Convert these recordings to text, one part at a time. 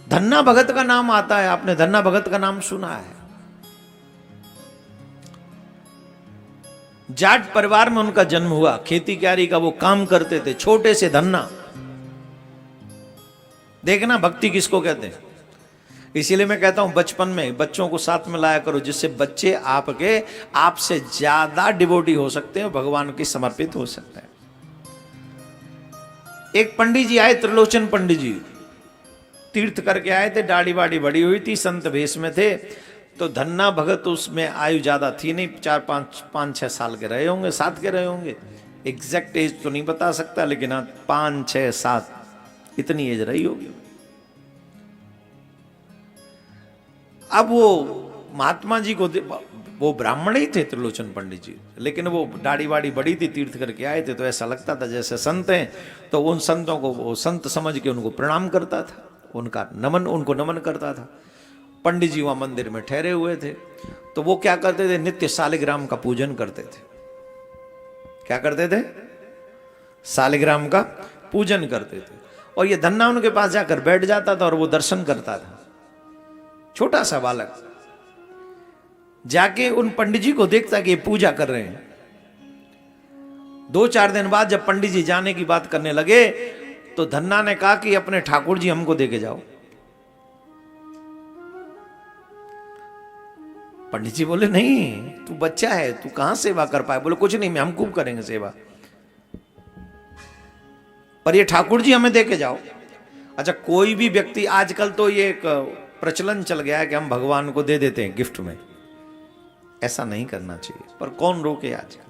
धन्ना भगत का नाम आता है, आपने धन्ना भगत का नाम सुना है। जाट परिवार में उनका जन्म हुआ, खेती क्यारी का वो काम करते थे, छोटे से धन्ना। देखना भक्ति किसको कहते हैं। इसीलिए मैं कहता हूं बचपन में बच्चों को साथ में लाया करो, जिससे बच्चे आपके आपसे ज्यादा डिवोटी हो सकते हैं, भगवान के समर्पित हो सकते हैं। एक पंडित जी आए, त्रिलोचन पंडित जी, तीर्थ करके आए थे, दाढ़ी वाड़ी बड़ी हुई थी, संत भेष में थे। तो धन्ना भगत उसमें आयु ज्यादा थी नहीं, 4-5-6 साल के रहे होंगे, 7 के रहे होंगे, एग्जैक्ट एज तो नहीं बता सकता, लेकिन 5-6-7 इतनी एज रही होगी। अब वो महात्मा जी को, वो ब्राह्मण ही थे त्रिलोचन पंडित जी, लेकिन वो दाढ़ी वाड़ी बड़ी थी, तीर्थ करके आए थे, तो ऐसा लगता था जैसे संत हैं। तो उन संतों को वो संत समझ के उनको प्रणाम करता था, उनको नमन करता था। पंडित जी वहां मंदिर में ठहरे हुए थे, तो वो क्या करते थे, नित्य शालिग्राम का पूजन करते थे। क्या करते थे? शालिग्राम का पूजन करते थे। और ये धन्ना उनके पास जाकर बैठ जाता था और वो दर्शन करता था, छोटा सा बालक जाके उन पंडित जी को देखता कि ये पूजा कर रहे हैं। 2-4 दिन बाद जब पंडित जी जाने की बात करने लगे, तो धन्ना ने कहा कि अपने ठाकुर जी हमको देके जाओ। पंडित जी बोले नहीं, तू बच्चा है, तू कहां सेवा कर पाए। बोले कुछ नहीं, हम खूब करेंगे सेवा, पर ये ठाकुर जी हमें देके जाओ। अच्छा, कोई भी व्यक्ति, आजकल तो ये एक प्रचलन चल गया है कि हम भगवान को दे देते हैं गिफ्ट में, ऐसा नहीं करना चाहिए, पर कौन रोके। आजकल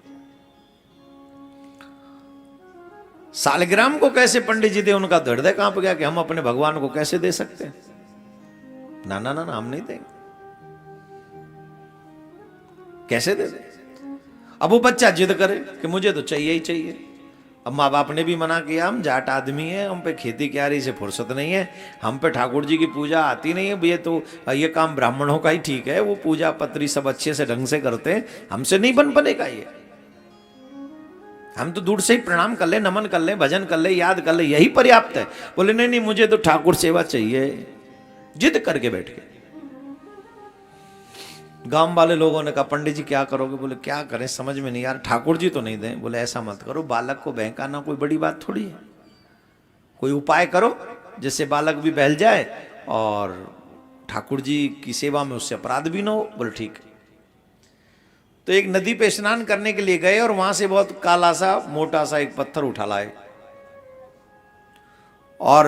शालिग्राम को कैसे पंडित जी दे, उनका हृदय कांप गया कि हम अपने भगवान को कैसे दे सकते हैं। ना ना ना, हम नहीं देंगे, कैसे दे दे। अब वो बच्चा जिद करे कि मुझे तो चाहिए ही चाहिए। अब माँ बाप ने भी मना किया, हम जाट आदमी हैं, हम पे खेती क्यारी से फुर्सत नहीं है, हम पे ठाकुर जी की पूजा आती नहीं है, ये तो ये काम ब्राह्मणों का ही ठीक है, वो पूजा पत्री सब अच्छे से ढंग से करते हैं, हमसे नहीं बन पड़ेगा ये। हम तो दूर से ही प्रणाम कर ले, नमन कर ले, भजन कर ले, याद कर ले, यही पर्याप्त है। बोले नहीं नहीं, मुझे तो ठाकुर सेवा चाहिए, जिद करके बैठ गए। गांव वाले लोगों ने कहा पंडित जी क्या करोगे। बोले क्या करें, समझ में नहीं यार, ठाकुर जी तो नहीं दें। बोले ऐसा मत करो, बालक को बहकाना कोई बड़ी बात थोड़ी है, कोई उपाय करो जिससे बालक भी बहल जाए और ठाकुर जी की सेवा में उससे अपराध भी ना हो। बोले ठीक। तो एक नदी पे स्नान करने के लिए गए और वहां से बहुत काला सा मोटा सा एक पत्थर उठा लाए, और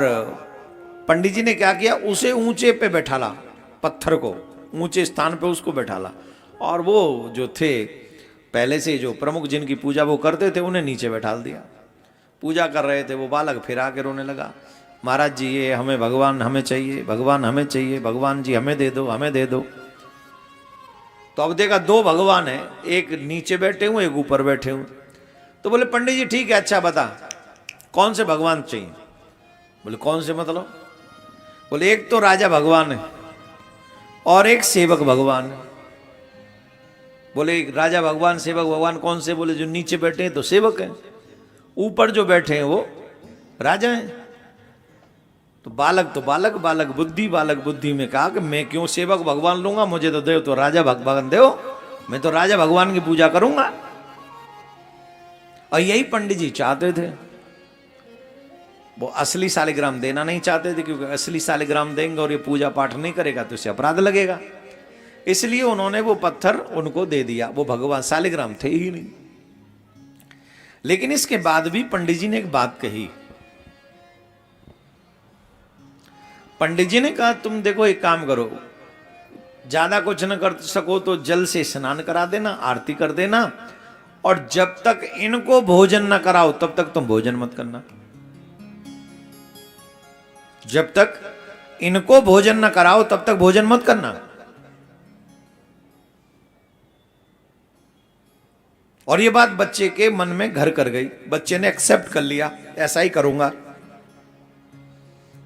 पंडित जी ने क्या किया, उसे ऊंचे पे बैठाला, पत्थर को ऊंचे स्थान पे उसको बैठाला, और वो जो थे पहले से जो प्रमुख जिनकी पूजा वो करते थे उन्हें नीचे बैठाल दिया। पूजा कर रहे थे, वो बालक फिर आके रोने लगा, महाराज जी ये हमें भगवान हमें चाहिए, भगवान हमें चाहिए, भगवान जी हमें दे दो, हमें दे दो। तो अब देखा 2 भगवान है, एक नीचे बैठे हुए, एक ऊपर बैठे हुए। तो बोले पंडित जी ठीक है, अच्छा बता कौन से भगवान चाहिए। बोले कौन से मतलब। बोले एक तो राजा भगवान है और एक सेवक भगवान है। बोले राजा भगवान सेवक भगवान कौन से। बोले जो नीचे बैठे हैं तो सेवक हैं, ऊपर जो बैठे हैं वो राजा हैं। तो बालक बुद्धि में कहा कि मैं क्यों सेवक भगवान लूंगा, मुझे तो दो तो राजा भगवान दो, मैं तो राजा भगवान की पूजा करूंगा। और यही पंडित जी चाहते थे, वो असली शालिग्राम देना नहीं चाहते थे, क्योंकि असली शालिग्राम देंगे और ये पूजा पाठ नहीं करेगा तो इसे अपराध लगेगा। इसलिए उन्होंने वो पत्थर उनको दे दिया, वो भगवान शालिग्राम थे ही नहीं। लेकिन इसके बाद भी पंडित जी ने एक बात कही। पंडित जी ने कहा तुम देखो एक काम करो, ज्यादा कुछ न कर सको तो जल से स्नान करा देना, आरती कर देना, और जब तक इनको भोजन न कराओ तब तक तुम भोजन मत करना। जब तक इनको भोजन न कराओ तब तक भोजन मत करना। और ये बात बच्चे के मन में घर कर गई, बच्चे ने एक्सेप्ट कर लिया, ऐसा ही करूंगा।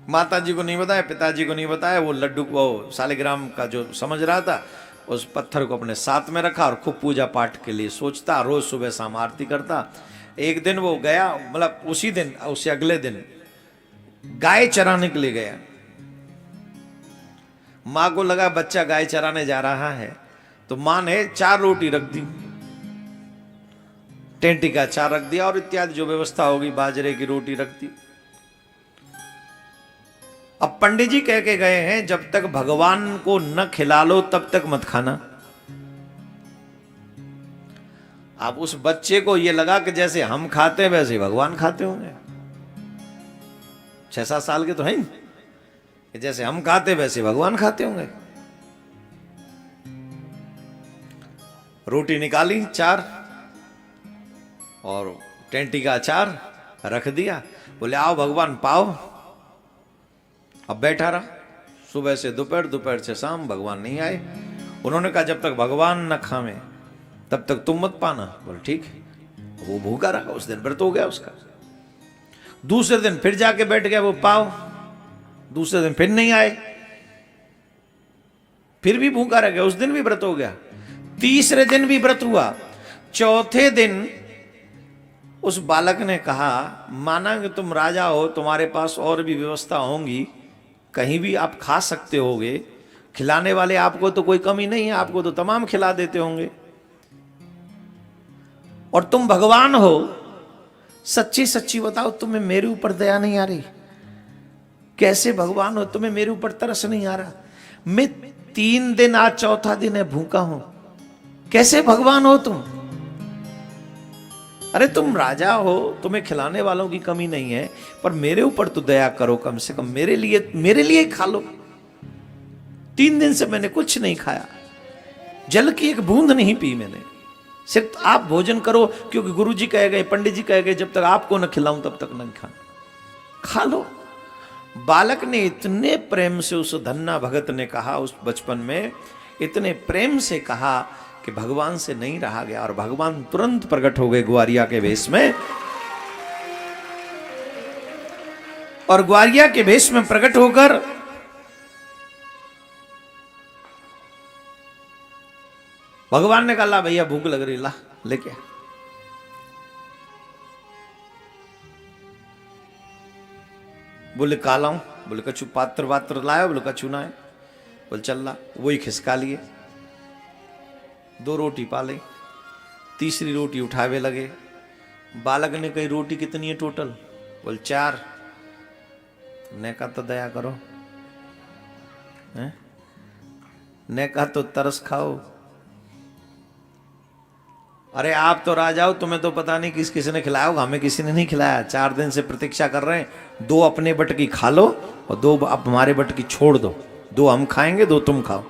माता जी को नहीं बताया, पिताजी को नहीं बताया, वो लड्डू वो शालिग्राम का जो समझ रहा था उस पत्थर को अपने साथ में रखा और खूब पूजा पाठ के लिए सोचता, रोज सुबह शाम आरती करता। एक दिन वो गया, मतलब उसी दिन उससे अगले दिन गाय चराने के लिए गया। माँ को लगा बच्चा गाय चराने जा रहा है, तो माँ ने 4 रोटी रख दी, टेंटी का अचार रख दिया और इत्यादि जो व्यवस्था होगी, बाजरे की रोटी रख दी। अब पंडित जी कह के गए हैं जब तक भगवान को न खिला लो तब तक मत खाना। अब उस बच्चे को यह लगा कि जैसे हम खाते हैं वैसे भगवान खाते होंगे। 6-7 साल के तो हैं, जैसे हम खाते वैसे भगवान खाते होंगे। रोटी निकाली 4 और टेंटी का अचार रख दिया, बोले आओ भगवान पाओ। अब बैठा रहा, सुबह से दोपहर, दोपहर से शाम, भगवान नहीं आए। उन्होंने कहा जब तक भगवान न खावे तब तक तुम मत पाना। बोले ठीक है। वो भूखा रहा, उस दिन व्रत हो गया उसका। दूसरे दिन फिर जाके बैठ गया, वो पाओ। दूसरे दिन फिर नहीं आए, फिर भी भूखा रह गया, उस दिन भी व्रत हो गया। तीसरे दिन भी व्रत हुआ। चौथे दिन उस बालक ने कहा, माना कि तुम राजा हो, तुम्हारे पास और भी व्यवस्था होंगी, कहीं भी आप खा सकते होगे, खिलाने वाले आपको तो कोई कमी नहीं है, आपको तो तमाम खिला देते होंगे, और तुम भगवान हो, सच्ची सच्ची बताओ तुम्हें मेरे ऊपर दया नहीं आ रही? कैसे भगवान हो, तुम्हें मेरे ऊपर तरस नहीं आ रहा? मैं 3 दिन, आज चौथा दिन है, भूखा हूं, कैसे भगवान हो तुम? अरे तुम राजा हो, तुम्हें खिलाने वालों की कमी नहीं है, पर मेरे ऊपर तो दया करो, कम से कम मेरे लिए खा लो। 3 दिन से मैंने कुछ नहीं खाया, जल की एक बूंद नहीं पी मैंने, सिर्फ आप भोजन करो, क्योंकि गुरु जी कह गए, पंडित जी कह गए, जब तक आपको न खिलाऊं तब तक नहीं खाना, खा लो। बालक ने इतने प्रेम से, उस धन्ना भगत ने कहा, उस बचपन में इतने प्रेम से कहा कि भगवान से नहीं रहा गया, और भगवान तुरंत प्रकट हो गए ग्वारिया के वेश में। और ग्वारिया के वेश में प्रकट होकर भगवान ने कहा, ला भैया भूख लग रही, ला लेके। बोले का लाऊं? बोले कछु पात्र वात्र लाया? बोले कछु ना है। बोले चल ला। वही खिसका लिए, 2 रोटी पाले, तीसरी रोटी उठावे लगे। बालक ने कही रोटी कितनी है टोटल? बोले 4। ने कहा तो दया करो, ने कहा तो तरस खाओ। अरे आप तो राजा हो, तुम्हें तो पता नहीं किस किसी ने खिलाया होगा, हमें किसी ने नहीं खिलाया। 4 दिन से प्रतीक्षा कर रहे हैं, 2 अपने बट की खा लो और 2 अब हमारे बट की छोड़ दो, 2 हम खाएंगे, 2 तुम खाओ।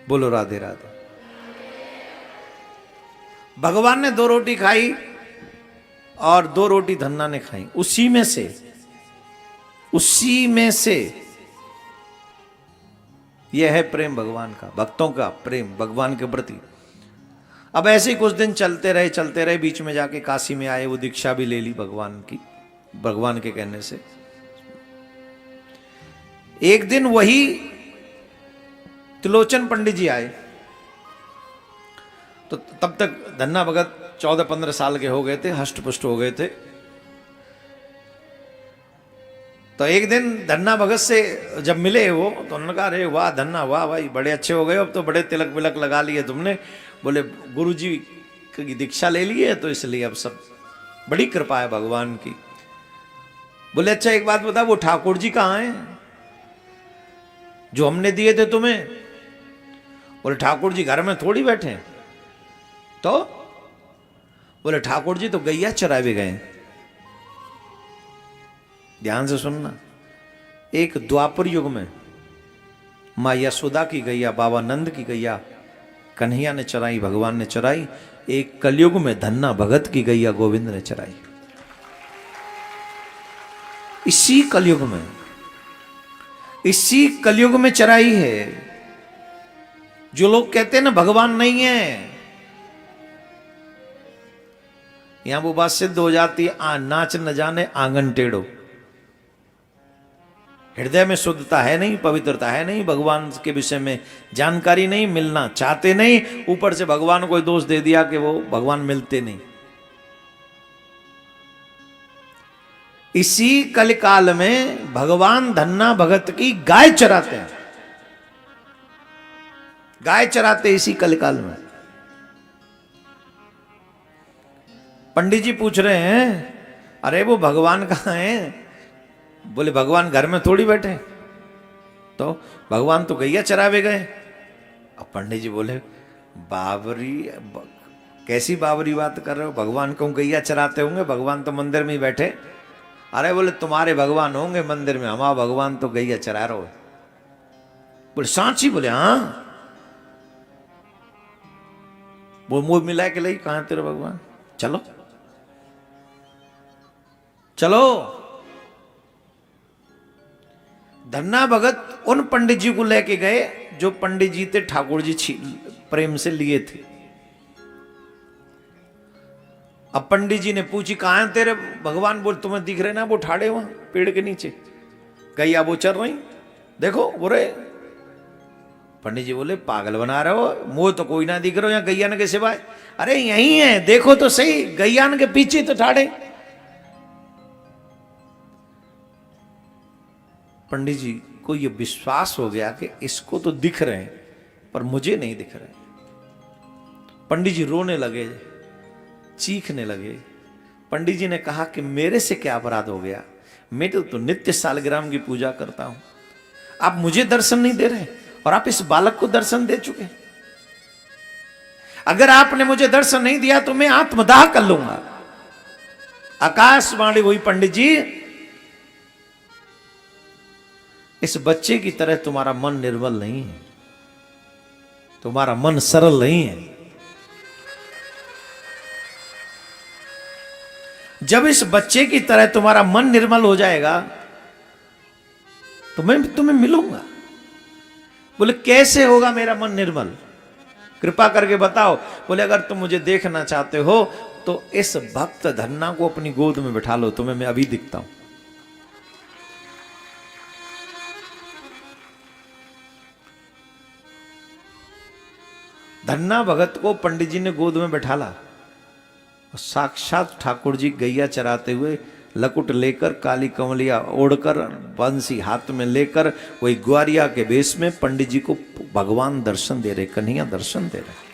बोलो राधे राधे। भगवान ने 2 रोटी खाई और 2 रोटी धन्ना ने खाई। उसी में से यह है प्रेम भगवान का, भक्तों का प्रेम भगवान के प्रति। अब ऐसे ही कुछ दिन चलते रहे, बीच में जाके काशी में आए, वो दीक्षा भी ले ली भगवान की, भगवान के कहने से। एक दिन वही त्रिलोचन पंडित जी आए, तो तब तक धन्ना भगत 14-15 साल के हो गए थे, हष्ट पुष्ट हो गए थे। तो एक दिन धन्ना भगत से जब मिले वो, तो उन्होंने कहा, अरे वाह धन्ना, वाह भाई, बड़े अच्छे हो गए, अब तो बड़े तिलक विलक लगा लिए तुमने। बोले गुरु जी की दीक्षा ले लिए, तो इसलिए अब सब बड़ी कृपा है भगवान की। बोले अच्छा एक बात बता, वो ठाकुर जी कहाँ हैं जो हमने दिए थे तुम्हें? बोले ठाकुर जी घर में थोड़ी बैठे हैं। तो बोले ठाकुर जी तो गैया चरावे गए। ध्यान से सुनना, एक द्वापर युग में माँ यशोदा की गैया, बाबा नंद की गैया कन्हैया ने चराई, भगवान ने चराई। एक कलयुग में धन्ना भगत की गैया गोविंद ने चराई। इसी कलयुग में चराई है। जो लोग कहते हैं ना भगवान नहीं है, यहां वो बात सिद्ध हो जाती है, नाच न जाने आंगन टेढ़ो। हृदय में शुद्धता है नहीं, पवित्रता है नहीं, भगवान के विषय में जानकारी नहीं, मिलना चाहते नहीं, ऊपर से भगवान को दोष दे दिया कि वो भगवान मिलते नहीं। इसी कलिकाल में भगवान धन्ना भगत की गाय चराते हैं, गाय चराते इसी कलिकाल में। पंडित जी पूछ रहे हैं अरे वो भगवान कहाँ हैं? बोले भगवान घर में थोड़ी बैठे, तो भगवान तो गैया चरावे गए। अब पंडित जी बोले बाबरी कैसी बाबरी बात कर रहे हो, भगवान को गैया चराते होंगे, भगवान तो मंदिर में ही बैठे। अरे बोले तुम्हारे भगवान होंगे मंदिर में, हमारा भगवान तो गैया चरा रहे हो। बोले सांची? बोले हाँ। वो मुंह मिला के लाई, कहां तेरे भगवान, चलो चलो। धन्ना भगत उन पंडित जी को लेके गए जो पंडित जी थे ठाकुर जी प्रेम से लिए थे। अब पंडित जी ने पूछी कहां है तेरे भगवान? बोल तुम्हें दिख रहे ना वो ठाड़े वहां पेड़ के नीचे, गैया वो चल रही, देखो बोले। पंडित जी बोले पागल बना रहे हो, मुंह तो कोई ना दिख रहा हो यहाँ गैयान के सिवाय। अरे यही है देखो तो सही, गैयान के पीछे तो ठाड़े। पंडित जी को यह विश्वास हो गया कि इसको तो दिख रहे हैं पर मुझे नहीं दिख रहे। पंडित जी रोने लगे, चीखने लगे। पंडित जी ने कहा कि मेरे से क्या अपराध हो गया, मैं तो नित्य सालग्राम की पूजा करता हूं, आप मुझे दर्शन नहीं दे रहे और आप इस बालक को दर्शन दे चुके। अगर आपने मुझे दर्शन नहीं दिया तो मैं आत्मदाह कर लूंगा। आकाशवाणी हुई पंडित जी, इस बच्चे की तरह तुम्हारा मन निर्मल नहीं है, तुम्हारा मन सरल नहीं है। जब इस बच्चे की तरह तुम्हारा मन निर्मल हो जाएगा तो मैं तुम्हें मिलूंगा। बोले कैसे होगा मेरा मन निर्मल, कृपा करके बताओ। बोले अगर तुम मुझे देखना चाहते हो तो इस भक्त धन्ना को अपनी गोद में बिठा लो, तुम्हें मैं अभी दिखता हूं। धन्ना भगत को पंडित जी ने गोद में बैठाला, साक्षात ठाकुर जी गैया चराते हुए लकुट लेकर, काली कमलिया ओढ़कर, बंसी हाथ में लेकर, वही ग्वारिया के वेश में पंडित जी को भगवान दर्शन दे रहे, कन्हैया दर्शन दे रहे।